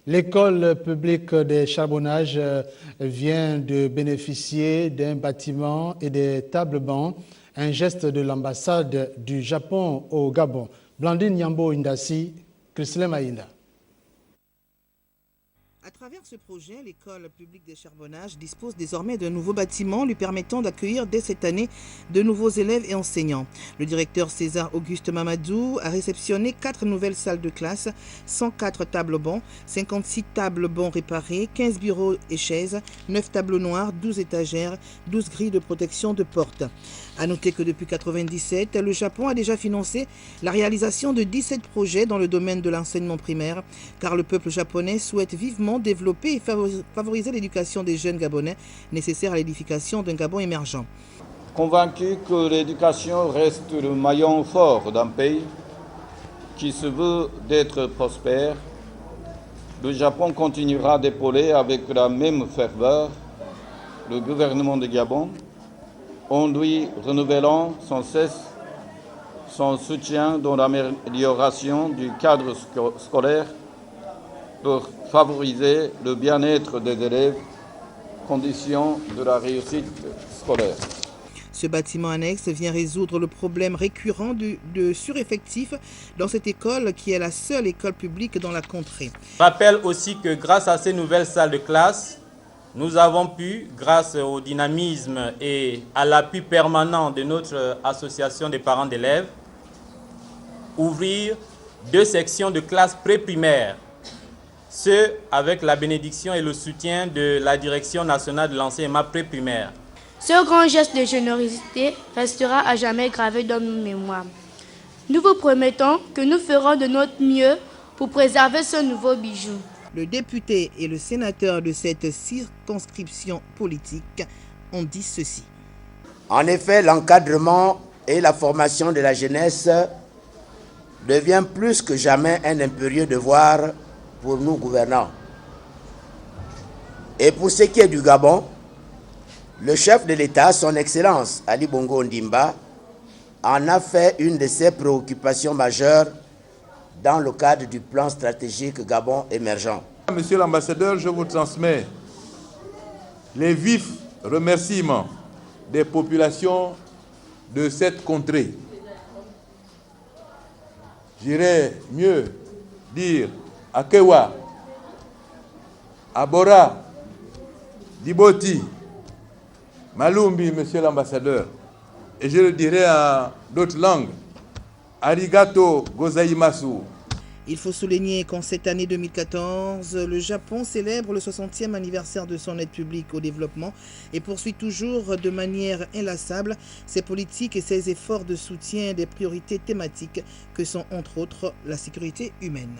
L'école publique des charbonnages vient de bénéficier d'un bâtiment et des tables-bancs, un geste de l'ambassade du Japon au Gabon. Blandine Nyambo Indassi, Christelle Maïnda. À travers ce projet, l'école publique des charbonnages dispose désormais d'un nouveau bâtiment lui permettant d'accueillir dès cette année de nouveaux élèves et enseignants. Le directeur César Auguste Mamadou a réceptionné 4 nouvelles salles de classe, 104 tables-bancs, 56 tables-bancs réparés, 15 bureaux et chaises, 9 tableaux noirs, 12 étagères, 12 grilles de protection de portes. A noter que depuis 1997, le Japon a déjà financé la réalisation de 17 projets dans le domaine de l'enseignement primaire, car le peuple japonais souhaite vivement développer et favoriser l'éducation des jeunes Gabonais nécessaire à l'édification d'un Gabon émergent. Convaincu que l'éducation reste le maillon fort d'un pays qui se veut d'être prospère, le Japon continuera d'épauler avec la même ferveur le gouvernement de Gabon, en lui renouvelant sans cesse son soutien dans l'amélioration du cadre scolaire pour favoriser le bien-être des élèves, condition de la réussite scolaire. Ce bâtiment annexe vient résoudre le problème récurrent de sureffectif dans cette école qui est la seule école publique dans la contrée. Je rappelle aussi que grâce à ces nouvelles salles de classe, nous avons pu, grâce au dynamisme et à l'appui permanent de notre association des parents d'élèves, ouvrir 2 sections de classes pré-primaires, ce avec la bénédiction et le soutien de la Direction nationale de l'enseignement pré-primaire. Ce grand geste de générosité restera à jamais gravé dans nos mémoires. Nous vous promettons que nous ferons de notre mieux pour préserver ce nouveau bijou. Le député et le sénateur de cette circonscription politique ont dit ceci. En effet, l'encadrement et la formation de la jeunesse devient plus que jamais un impérieux devoir pour nous gouvernants. Et pour ce qui est du Gabon, le chef de l'État, son Excellence Ali Bongo Ondimba, en a fait une de ses préoccupations majeures dans le cadre du plan stratégique Gabon émergent. Monsieur l'ambassadeur, je vous transmets les vifs remerciements des populations de cette contrée. J'irais mieux dire à Kewa, à Bora, Diboti, Malumbi, monsieur l'ambassadeur, et je le dirai en d'autres langues, Arigato gozaimasu. Il faut souligner qu'en cette année 2014, le Japon célèbre le 60e anniversaire de son aide publique au développement et poursuit toujours de manière inlassable ses politiques et ses efforts de soutien des priorités thématiques que sont entre autres la sécurité humaine.